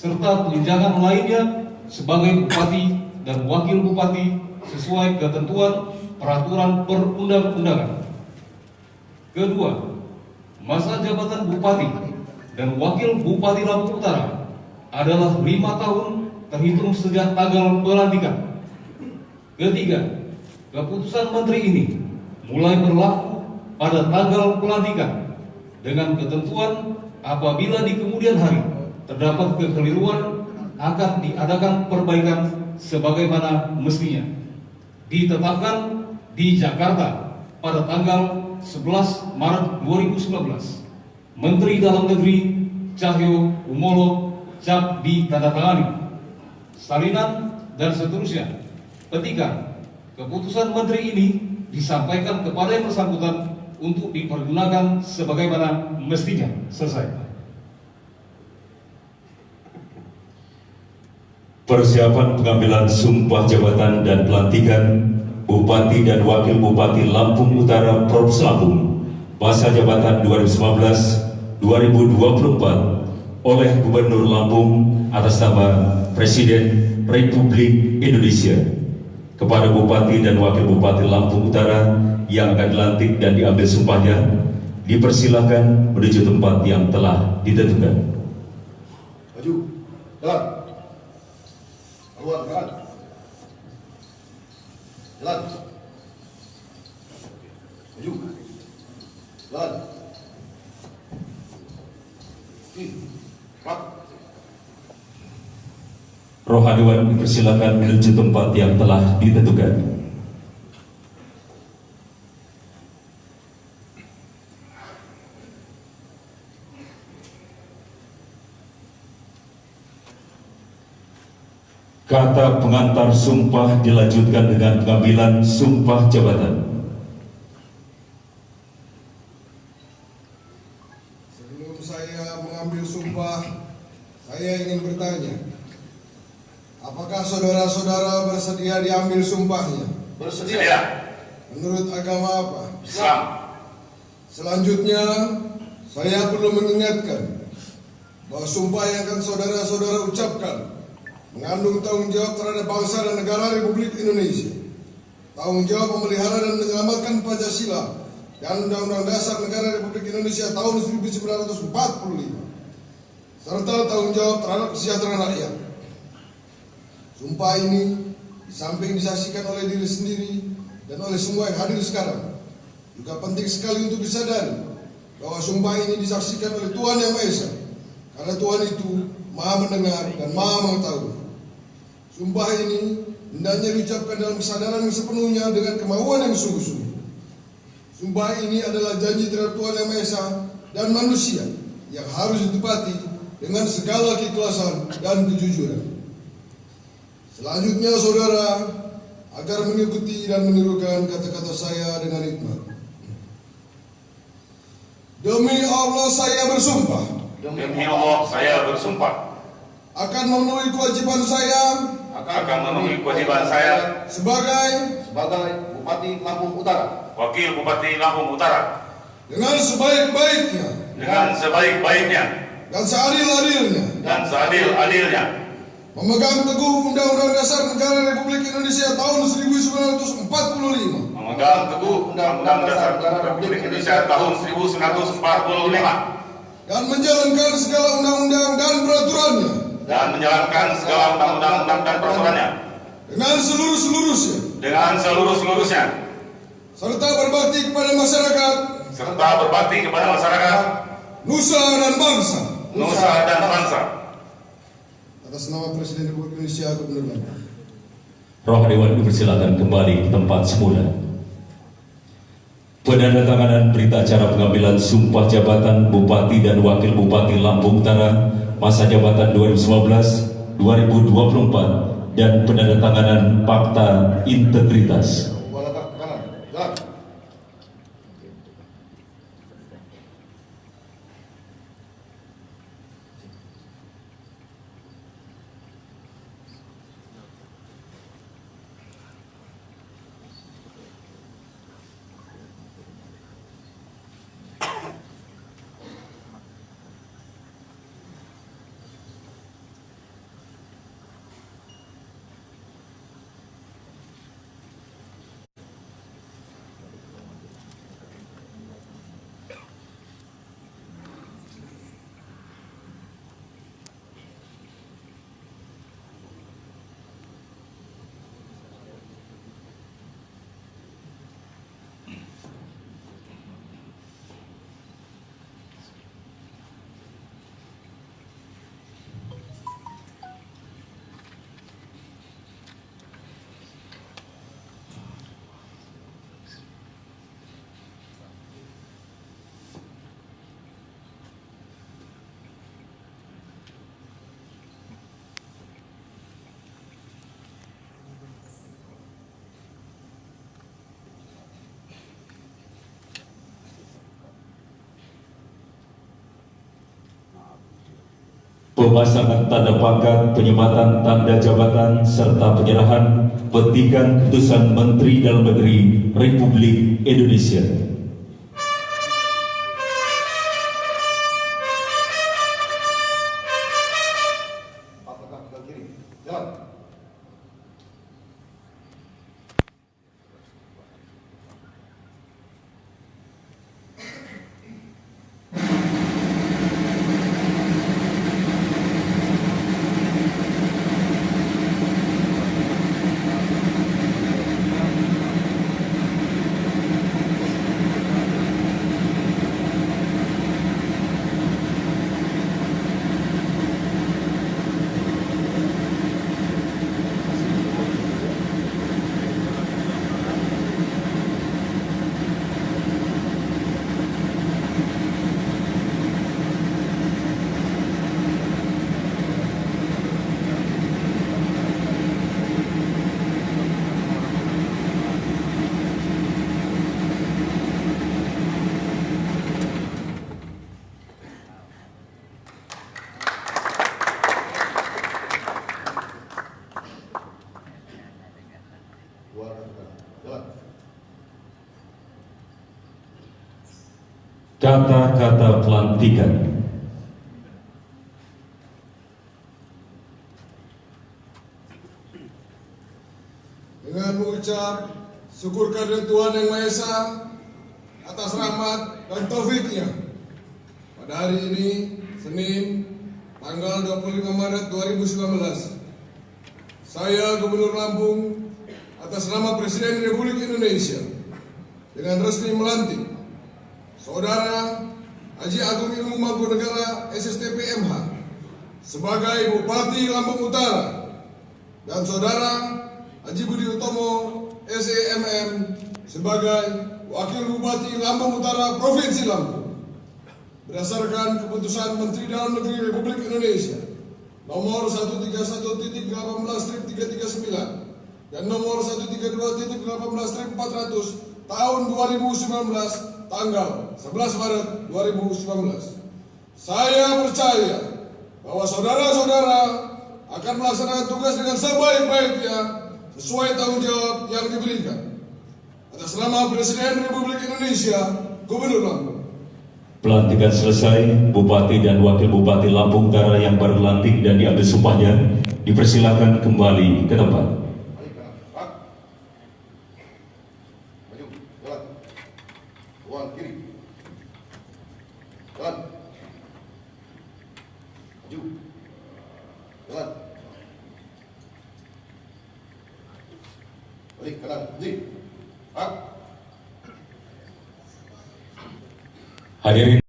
serta tunjangan lainnya sebagai Bupati dan Wakil Bupati sesuai ketentuan peraturan perundang-undangan. Kedua, masa jabatan Bupati dan Wakil Bupati Lampung Utara adalah 5 tahun terhitung sejak tanggal pelantikan. Ketiga, keputusan Menteri ini mulai berlaku pada tanggal pelantikan dengan ketentuan apabila di kemudian hari terdapat kekeliruan akan diadakan perbaikan sebagaimana mestinya. Ditetapkan di Jakarta pada tanggal 11 Maret 2019. Menteri Dalam Negeri Cahyo Kumolo cap ditandatangani. Salinan dan seterusnya. Petikan keputusan Menteri ini disampaikan kepada yang bersangkutan untuk dipergunakan sebagaimana mestinya. Selesai. Persiapan pengambilan sumpah jabatan dan pelantikan Bupati dan Wakil Bupati Lampung Utara Provinsi Lampung masa jabatan 2019-2024 oleh Gubernur Lampung atas nama Presiden Republik Indonesia kepada Bupati dan Wakil Bupati Lampung Utara yang akan dilantik dan diambil sumpahnya, dipersilakan menuju tempat yang telah ditentukan. Maju, jalan. Keluar, jalan. Jalan. Maju. Jalan. Keluar. Rohaniwan dipersilakan menuju tempat yang telah ditentukan. Kata pengantar sumpah dilanjutkan dengan pengambilan sumpah jabatan. Sebelum saya mengambil sumpah, saya ingin bertanya, apakah saudara-saudara bersedia diambil sumpahnya? Bersedia. Menurut agama apa? Islam. Selanjutnya, saya perlu mengingatkan bahwa sumpah yang akan saudara-saudara ucapkan mengandung tanggung jawab terhadap bangsa dan negara Republik Indonesia, tanggung jawab memelihara dan menyelamatkan Pancasila dan Undang-Undang Dasar Negara Republik Indonesia tahun 1945, serta tanggung jawab terhadap kesejahteraan rakyat. Sumpah ini di samping disaksikan oleh diri sendiri dan oleh semua yang hadir sekarang, juga penting sekali untuk disadari bahwa sumpah ini disaksikan oleh Tuhan Yang Maha Esa, karena Tuhan itu Maha mendengar dan Maha mengetahui. Sumpah ini hendaknya diucapkan dalam kesadaran yang sepenuhnya dengan kemauan yang sungguh-sungguh. Sumpah ini adalah janji terhadap Tuhan Yang Maha Esa dan manusia yang harus ditepati dengan segala keikhlasan dan kejujuran. Selanjutnya saudara, agar mengikuti dan menirukan kata-kata saya dengan hikmat. Demi Allah saya bersumpah. Demi Allah saya bersumpah. Akan memenuhi kewajiban saya. Akan memenuhi kewajiban saya. Sebagai Bupati Lampung Utara. Wakil Bupati Lampung Utara. Dengan sebaik-baiknya. Dengan sebaik-baiknya. Dan seadil-adilnya. Dan seadil-adilnya. Memegang teguh Undang-Undang Dasar Negara Republik Indonesia tahun 1945. Memegang teguh Undang-Undang Dasar Republik Indonesia tahun 1945. Dan menjalankan segala undang-undang dan peraturannya. Dan menjalankan segala undang-undang dan peraturannya. Dengan seluruh-seluruhnya. Dengan seluruh-seluruhnya. Serta berbakti kepada masyarakat. Serta berbakti kepada masyarakat. Nusa dan bangsa. Nusa dan bangsa. Atas nama Presiden Republik Indonesia, Gubernur. Roh Dewan dipersilakan kembali ke tempat semula. Penandatanganan berita acara pengambilan sumpah jabatan Bupati dan Wakil Bupati Lampung Utara masa jabatan 2019-2024 dan penandatanganan fakta integritas. pemasangan tanda pangkat, penyematan tanda jabatan, serta penyerahan petikan keputusan Menteri Dalam Negeri Republik Indonesia. Kata-kata pelantikan. Dengan mengucap syukur kehadirat Tuhan Yang Maha Esa atas rahmat dan taufiknya, pada hari ini, Senin, tanggal 25 Maret 2019, saya Gubernur Lampung atas nama Presiden Republik Indonesia dengan resmi melantik Saudara Haji Agung Ilmu Mangkunegara SSTP MH sebagai Bupati Lampung Utara dan Saudara Haji Budi Utomo SEMM sebagai Wakil Bupati Lampung Utara Provinsi Lampung berdasarkan keputusan Menteri Dalam Negeri Republik Indonesia nomor 131/18/339 dan nomor 132/18/400 tahun 2019 tanggal 11 Maret 2019. Saya percaya bahwa saudara-saudara akan melaksanakan tugas dengan sebaik-baiknya sesuai tanggung jawab yang diberikan. Atas nama Presiden Republik Indonesia, Gubernur Lampung. Pelantikan selesai, Bupati dan Wakil Bupati Lampung Utara yang baru dilantik dan diambil sumpahnya dipersilakan kembali ke tempat. Hadirin